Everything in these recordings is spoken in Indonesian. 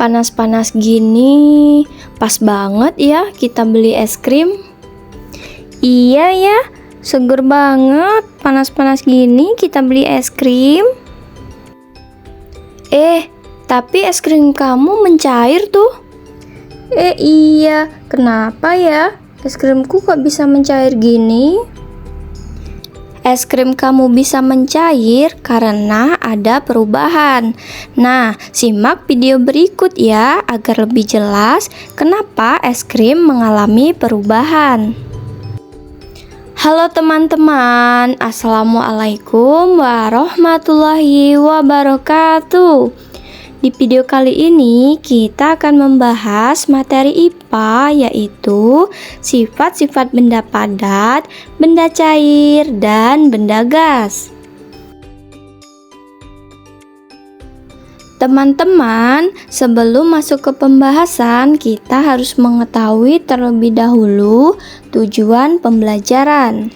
Panas-panas gini, pas banget ya kita beli es krim. Iya ya, seger banget. Panas-panas gini kita beli es krim. Tapi es krim kamu mencair tuh. Iya, kenapa ya? Es krimku kok bisa mencair gini? Es krim kamu bisa mencair karena ada perubahan. Nah, simak video berikut ya agar lebih jelas kenapa es krim mengalami perubahan. Halo teman-teman, Assalamualaikum warahmatullahi wabarakatuh. Di video kali ini kita akan membahas materi IPA, yaitu sifat-sifat benda padat, benda cair, dan benda gas. Teman-teman, sebelum masuk ke pembahasan, kita harus mengetahui terlebih dahulu tujuan pembelajaran.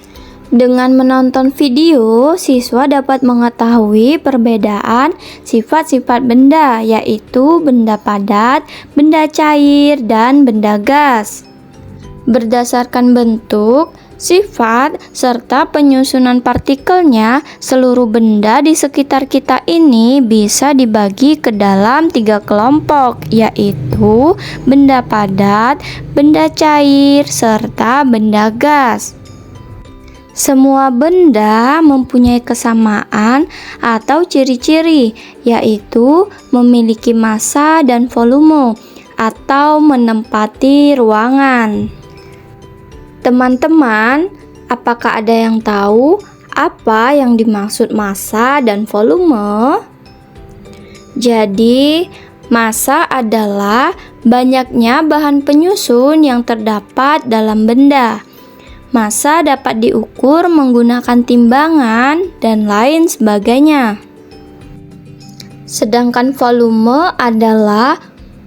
Dengan menonton video, siswa dapat mengetahui perbedaan sifat-sifat benda, yaitu benda padat, benda cair, dan benda gas. Berdasarkan bentuk, sifat, serta penyusunan partikelnya, seluruh benda di sekitar kita ini bisa dibagi ke dalam 3 kelompok, yaitu benda padat, benda cair, serta benda gas. Semua benda mempunyai kesamaan atau ciri-ciri, yaitu memiliki massa dan volume atau menempati ruangan. Teman-teman, apakah ada yang tahu apa yang dimaksud massa dan volume? Jadi, massa adalah banyaknya bahan penyusun yang terdapat dalam benda. Massa dapat diukur menggunakan timbangan dan lain sebagainya. Sedangkan volume adalah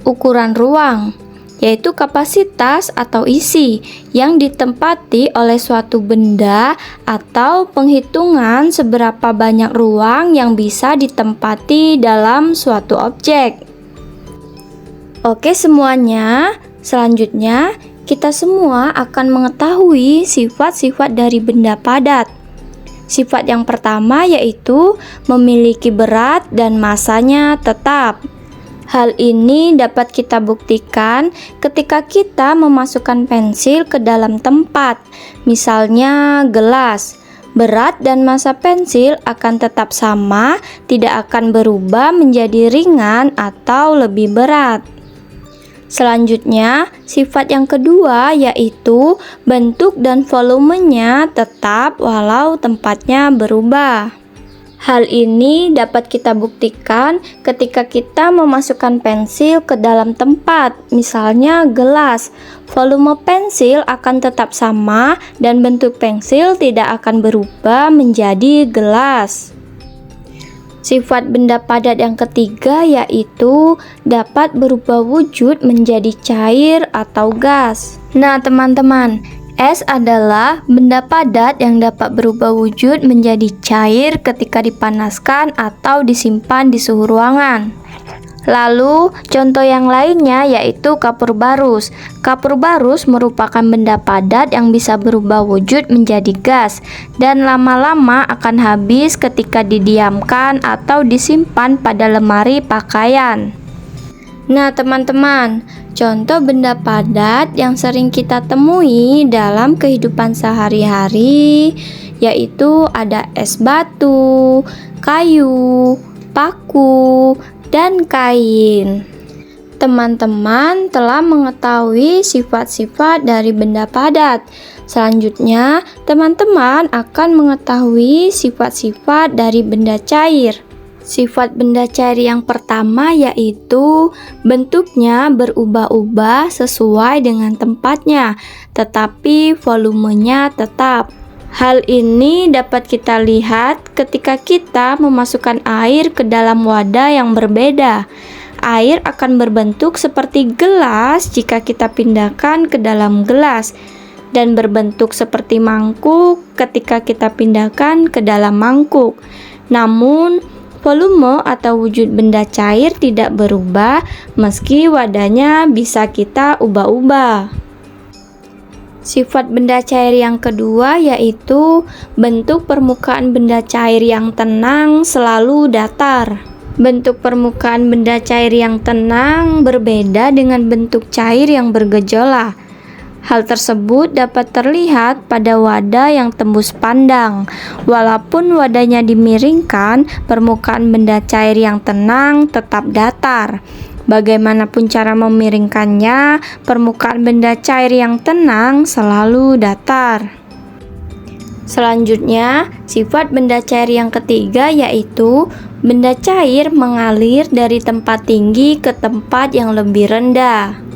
ukuran ruang, yaitu kapasitas atau isi yang ditempati oleh suatu benda atau penghitungan seberapa banyak ruang yang bisa ditempati dalam suatu objek. Oke semuanya, selanjutnya kita semua akan mengetahui sifat-sifat dari benda padat. Sifat yang pertama yaitu memiliki berat dan massanya tetap. Hal ini dapat kita buktikan ketika kita memasukkan pensil ke dalam tempat, misalnya gelas. Berat dan massa pensil akan tetap sama, tidak akan berubah menjadi ringan atau lebih berat. Selanjutnya, sifat yang kedua yaitu bentuk dan volumenya tetap walau tempatnya berubah. Hal ini dapat kita buktikan ketika kita memasukkan pensil ke dalam tempat, misalnya gelas. Volume pensil akan tetap sama dan bentuk pensil tidak akan berubah menjadi gelas. Sifat benda padat yang ketiga yaitu dapat berubah wujud menjadi cair atau gas. Nah teman-teman, es adalah benda padat yang dapat berubah wujud menjadi cair ketika dipanaskan atau disimpan di suhu ruangan. Lalu contoh yang lainnya yaitu kapur barus. Kapur barus merupakan benda padat yang bisa berubah wujud menjadi gas dan lama-lama akan habis ketika didiamkan atau disimpan pada lemari pakaian. Nah teman-teman, contoh benda padat yang sering kita temui dalam kehidupan sehari-hari yaitu ada es batu, kayu, paku, dan kain. Teman-teman telah mengetahui sifat-sifat dari benda padat. Selanjutnya, teman-teman akan mengetahui sifat-sifat dari benda cair. Sifat benda cair yang pertama yaitu bentuknya berubah-ubah sesuai dengan tempatnya, tetapi volumenya tetap. Hal ini dapat kita lihat ketika kita memasukkan air ke dalam wadah yang berbeda. Air akan berbentuk seperti gelas jika kita pindahkan ke dalam gelas, dan berbentuk seperti mangkuk ketika kita pindahkan ke dalam mangkuk. Namun, Volume atau wujud benda cair tidak berubah meski wadahnya bisa kita ubah-ubah. Sifat benda cair yang kedua yaitu bentuk permukaan benda cair yang tenang selalu datar. Bentuk permukaan benda cair yang tenang berbeda dengan bentuk cair yang bergejolak. Hal tersebut dapat terlihat pada wadah yang tembus pandang. Walaupun wadahnya dimiringkan, permukaan benda cair yang tenang tetap datar. Bagaimanapun cara memiringkannya, permukaan benda cair yang tenang selalu datar. Selanjutnya, sifat benda cair yang ketiga yaitu benda cair mengalir dari tempat tinggi ke tempat yang lebih rendah.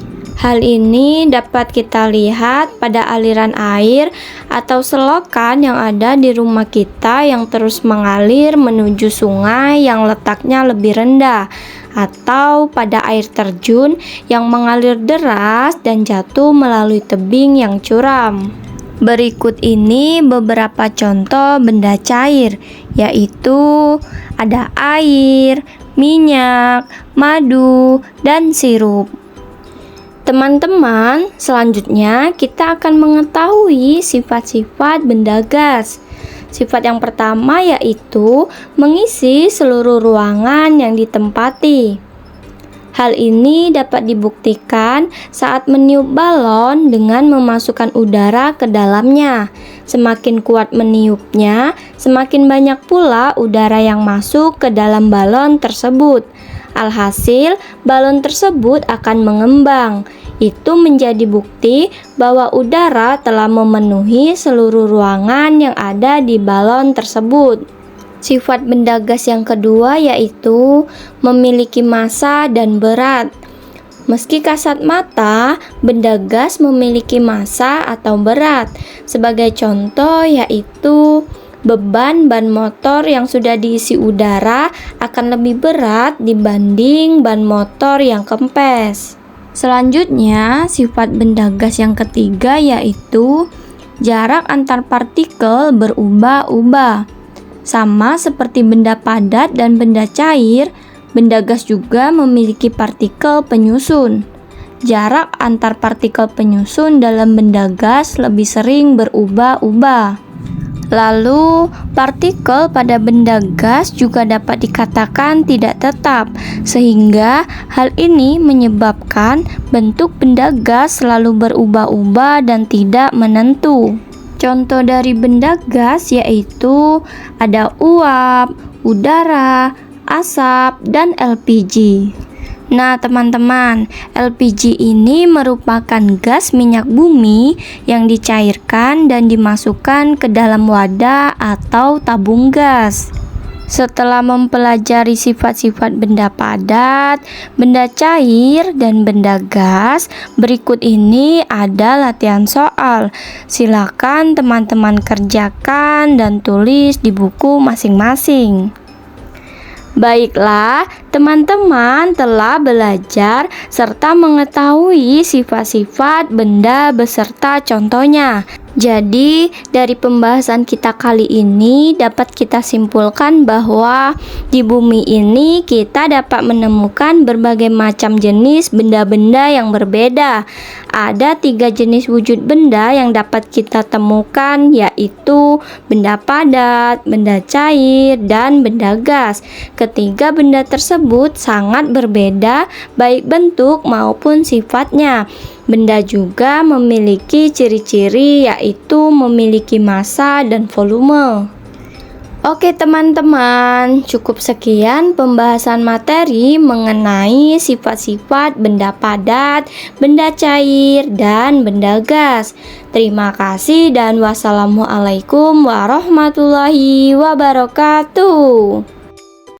Hal ini dapat kita lihat pada aliran air atau selokan yang ada di rumah kita yang terus mengalir menuju sungai yang letaknya lebih rendah, atau pada air terjun yang mengalir deras dan jatuh melalui tebing yang curam. Berikut ini beberapa contoh benda cair, yaitu ada air, minyak, madu, dan sirup. Teman-teman, selanjutnya kita akan mengetahui sifat-sifat benda gas. Sifat yang pertama yaitu mengisi seluruh ruangan yang ditempati. Hal ini dapat dibuktikan saat meniup balon dengan memasukkan udara ke dalamnya. Semakin kuat meniupnya, semakin banyak pula udara yang masuk ke dalam balon tersebut. Alhasil, balon tersebut akan mengembang. Itu menjadi bukti bahwa udara telah memenuhi seluruh ruangan yang ada di balon tersebut. Sifat benda gas yang kedua yaitu memiliki massa dan berat. Meski kasat mata, benda gas memiliki massa atau berat. Sebagai contoh yaitu beban ban motor yang sudah diisi udara akan lebih berat dibanding ban motor yang kempes. Selanjutnya, sifat benda gas yang ketiga yaitu jarak antar partikel berubah-ubah. Sama seperti benda padat dan benda cair, benda gas juga memiliki partikel penyusun. Jarak antar partikel penyusun dalam benda gas lebih sering berubah-ubah. Lalu, partikel pada benda gas juga dapat dikatakan tidak tetap, sehingga hal ini menyebabkan bentuk benda gas selalu berubah-ubah dan tidak menentu. Contoh dari benda gas yaitu ada uap, udara, asap, dan LPG. Nah teman-teman, LPG ini merupakan gas minyak bumi yang dicairkan dan dimasukkan ke dalam wadah atau tabung gas. Setelah mempelajari sifat-sifat benda padat, benda cair, dan benda gas, berikut ini ada latihan soal. Silakan teman-teman kerjakan dan tulis di buku masing-masing. Baiklah, teman-teman telah belajar serta mengetahui sifat-sifat benda beserta contohnya. Jadi, dari pembahasan kita kali ini dapat kita simpulkan bahwa di bumi ini kita dapat menemukan berbagai macam jenis benda-benda yang berbeda. Ada 3 jenis wujud benda yang dapat kita temukan, yaitu benda padat, benda cair, dan benda gas. Ketiga benda tersebut sangat berbeda baik bentuk maupun sifatnya. Benda juga memiliki ciri-ciri yaitu memiliki massa dan volume. Oke teman-teman, cukup sekian pembahasan materi mengenai sifat-sifat benda padat, benda cair, dan benda gas. Terima kasih dan wassalamualaikum warahmatullahi wabarakatuh.